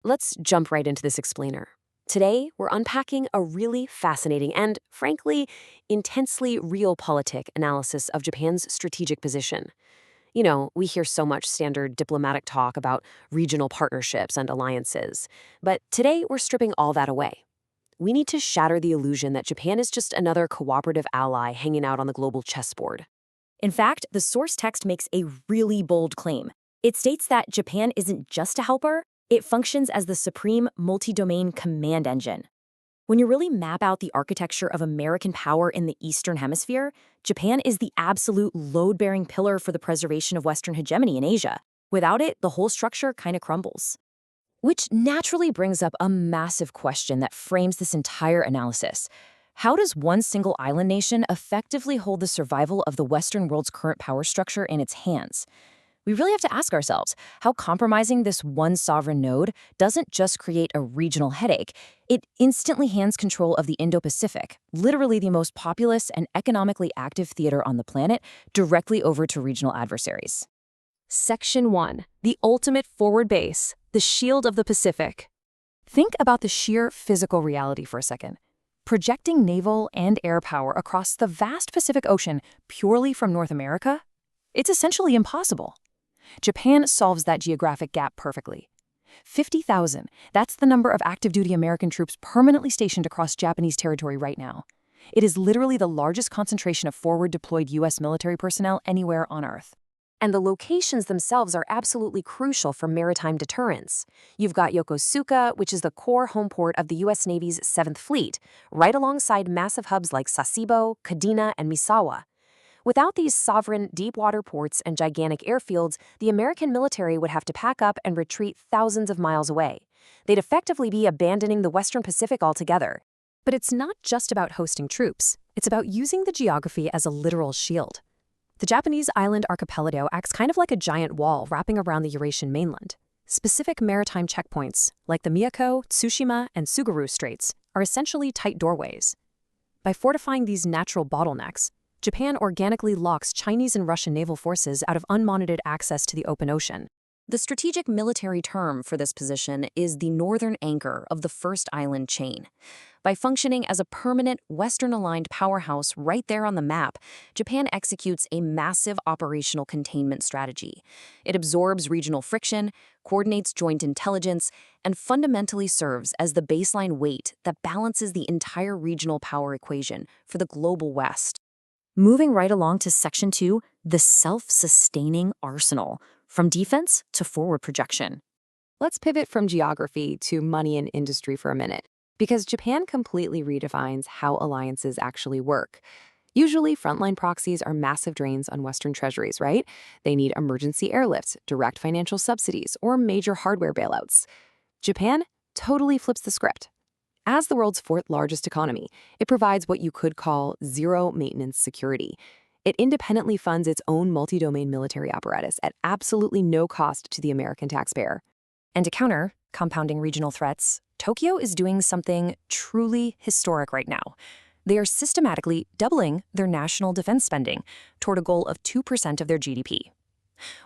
Let's jump right into this explainer. Today, we're unpacking a really fascinating and, frankly, intensely realpolitik analysis of Japan's strategic position. We hear so much standard diplomatic talk about regional partnerships and alliances, but today we're stripping all that away. We need to shatter the illusion that Japan is just another cooperative ally hanging out on the global chessboard. In fact, the source text makes a really bold claim. It states that Japan isn't just a helper, it functions as the supreme multi-domain command engine. When you really map out the architecture of American power in the Eastern Hemisphere, Japan is the absolute load-bearing pillar for the preservation of Western hegemony in Asia. Without it, the whole structure kind of crumbles. Which naturally brings up a massive question that frames this entire analysis. How does one single island nation effectively hold the survival of the Western world's current power structure in its hands? We really have to ask ourselves how compromising this one sovereign node doesn't just create a regional headache, it instantly hands control of the Indo-Pacific, literally the most populous and economically active theater on the planet, directly over to regional adversaries. Section 1. The ultimate forward base, the shield of the Pacific. Think about the sheer physical reality for a second. Projecting naval and air power across the vast Pacific Ocean purely from North America? It's essentially impossible. Japan solves that geographic gap perfectly. 50,000, that's the number of active-duty American troops permanently stationed across Japanese territory right now. It is literally the largest concentration of forward-deployed U.S. military personnel anywhere on Earth. And the locations themselves are absolutely crucial for maritime deterrence. You've got Yokosuka, which is the core home port of the U.S. Navy's 7th Fleet, right alongside massive hubs like Sasebo, Kadena, and Misawa. Without these sovereign deep-water ports and gigantic airfields, the American military would have to pack up and retreat thousands of miles away. They'd effectively be abandoning the Western Pacific altogether. But it's not just about hosting troops. It's about using the geography as a literal shield. The Japanese island archipelago acts kind of like a giant wall wrapping around the Eurasian mainland. Specific maritime checkpoints, like the Miyako, Tsushima, and Tsugaru Straits, are essentially tight doorways. By fortifying these natural bottlenecks, Japan organically locks Chinese and Russian naval forces out of unmonitored access to the open ocean. The strategic military term for this position is the northern anchor of the first island chain. By functioning as a permanent Western-aligned powerhouse right there on the map, Japan executes a massive operational containment strategy. It absorbs regional friction, coordinates joint intelligence, and fundamentally serves as the baseline weight that balances the entire regional power equation for the global West. Moving right along to Section 2, the self-sustaining arsenal, from defense to forward projection. Let's pivot from geography to money and industry for a minute, because Japan completely redefines how alliances actually work. Usually, frontline proxies are massive drains on Western treasuries, right? They need emergency airlifts, direct financial subsidies, or major hardware bailouts. Japan totally flips the script. As the world's fourth largest economy, it provides what you could call zero-maintenance security. It independently funds its own multi-domain military apparatus at absolutely no cost to the American taxpayer. And to counter compounding regional threats, Tokyo is doing something truly historic right now. They are systematically doubling their national defense spending toward a goal of 2% of their GDP.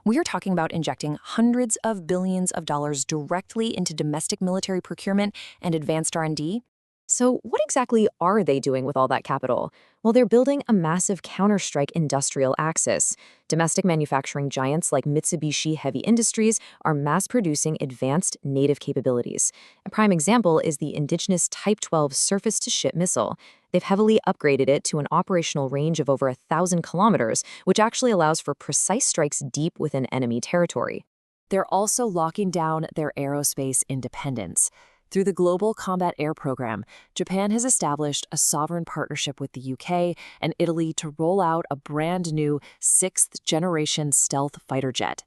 We are talking about injecting hundreds of billions of dollars directly into domestic military procurement and advanced R&D. So what exactly are they doing with all that capital? Well, they're building a massive counterstrike industrial axis. Domestic manufacturing giants like Mitsubishi Heavy Industries are mass-producing advanced native capabilities. A prime example is the indigenous Type 12 surface-to-ship missile. They've heavily upgraded it to an operational range of over 1,000 kilometers, which actually allows for precise strikes deep within enemy territory. They're also locking down their aerospace independence. Through the Global Combat Air Program, Japan has established a sovereign partnership with the UK and Italy to roll out a brand new 6th-generation stealth fighter jet.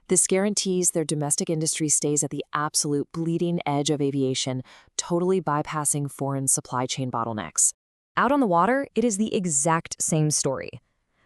This guarantees their domestic industry stays at the absolute bleeding edge of aviation, totally bypassing foreign supply chain bottlenecks. Out on the water, it is the exact same story.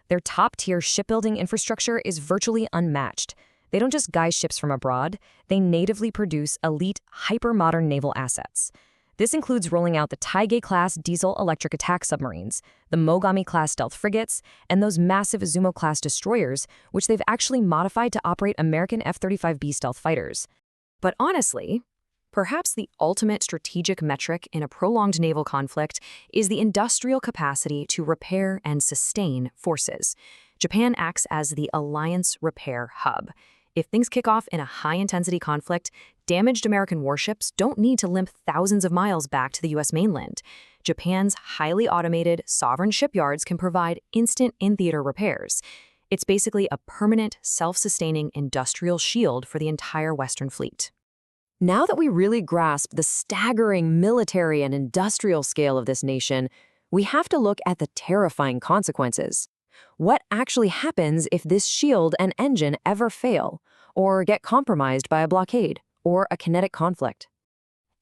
Their top-tier shipbuilding infrastructure is virtually unmatched. They don't just guise ships from abroad, they natively produce elite, hyper-modern naval assets. This includes rolling out the Taige-class diesel-electric attack submarines, the Mogami-class stealth frigates, and those massive Izumo-class destroyers, which they've actually modified to operate American F-35B stealth fighters. But honestly, Perhaps the ultimate strategic metric in a prolonged naval conflict is the industrial capacity to repair and sustain forces. Japan acts as the alliance repair hub. If things kick off in a high-intensity conflict, damaged American warships don't need to limp thousands of miles back to the U.S. mainland. Japan's highly automated, sovereign shipyards can provide instant in-theater repairs. It's basically a permanent, self-sustaining industrial shield for the entire Western fleet. Now that we really grasp the staggering military and industrial scale of this nation, we have to look at the terrifying consequences. What actually happens if this shield and engine ever fail, or get compromised by a blockade, or a kinetic conflict?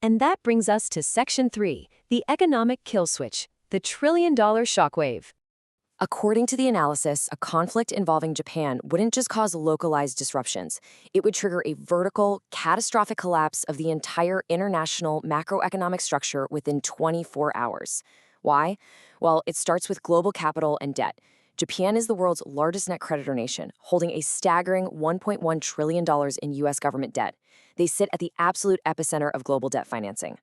And that brings us to Section 3, the economic kill switch, the trillion-dollar shockwave. According to the analysis, a conflict involving Japan wouldn't just cause localized disruptions. It would trigger a vertical, catastrophic collapse of the entire international macroeconomic structure within 24 hours. Why? Well, it starts with global capital and debt. Japan is the world's largest net creditor nation, holding a staggering $1.1 trillion in U.S. government debt. They sit at the absolute epicenter of global debt financing.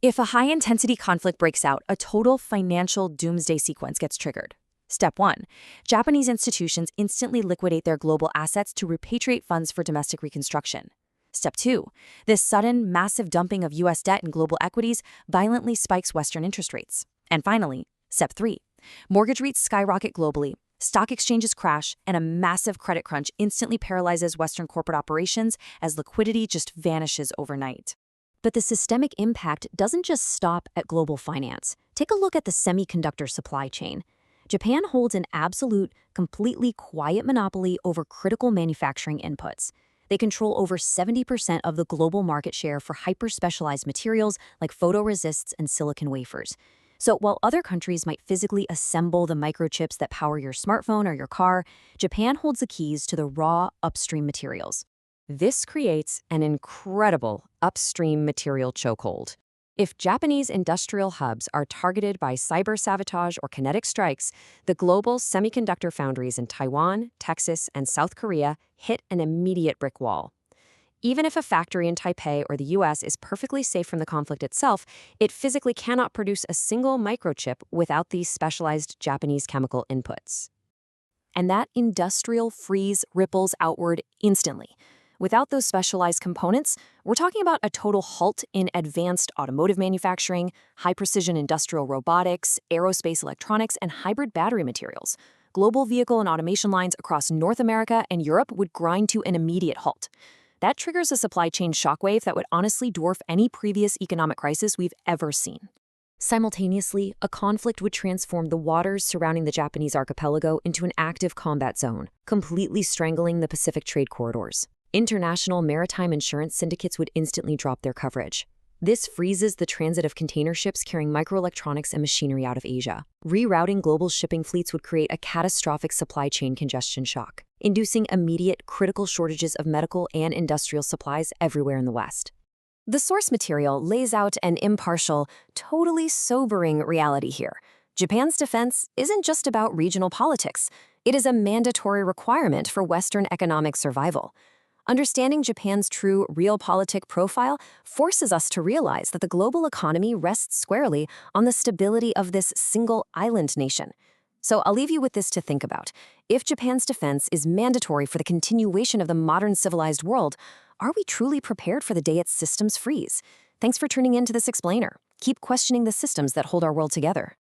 If a high-intensity conflict breaks out, a total financial doomsday sequence gets triggered. Step 1. Japanese institutions instantly liquidate their global assets to repatriate funds for domestic reconstruction. Step 2. This sudden, massive dumping of U.S. debt and global equities violently spikes Western interest rates. And finally, Step 3. Mortgage rates skyrocket globally, stock exchanges crash, and a massive credit crunch instantly paralyzes Western corporate operations as liquidity just vanishes overnight. But the systemic impact doesn't just stop at global finance. Take a look at the semiconductor supply chain. Japan holds an absolute, completely quiet monopoly over critical manufacturing inputs. They control over 70% of the global market share for hyper-specialized materials like photoresists and silicon wafers. So while other countries might physically assemble the microchips that power your smartphone or your car, Japan holds the keys to the raw upstream materials. This creates an incredible upstream material chokehold. If Japanese industrial hubs are targeted by cyber sabotage or kinetic strikes, the global semiconductor foundries in Taiwan, Texas, and South Korea hit an immediate brick wall. Even if a factory in Taipei or the US is perfectly safe from the conflict itself, it physically cannot produce a single microchip without these specialized Japanese chemical inputs. And that industrial freeze ripples outward instantly. Without those specialized components, we're talking about a total halt in advanced automotive manufacturing, high-precision industrial robotics, aerospace electronics, and hybrid battery materials. Global vehicle and automation lines across North America and Europe would grind to an immediate halt. That triggers a supply chain shockwave that would honestly dwarf any previous economic crisis we've ever seen. Simultaneously, a conflict would transform the waters surrounding the Japanese archipelago into an active combat zone, completely strangling the Pacific trade corridors. International maritime insurance syndicates would instantly drop their coverage. This freezes the transit of container ships carrying microelectronics and machinery out of Asia. Rerouting global shipping fleets would create a catastrophic supply chain congestion shock, inducing immediate critical shortages of medical and industrial supplies everywhere in the West. The source material lays out an impartial, totally sobering reality here. Japan's defense isn't just about regional politics. It is a mandatory requirement for Western economic survival. Understanding Japan's true realpolitik profile forces us to realize that the global economy rests squarely on the stability of this single island nation. So I'll leave you with this to think about. If Japan's defense is mandatory for the continuation of the modern civilized world, are we truly prepared for the day its systems freeze? Thanks for tuning in to this explainer. Keep questioning the systems that hold our world together.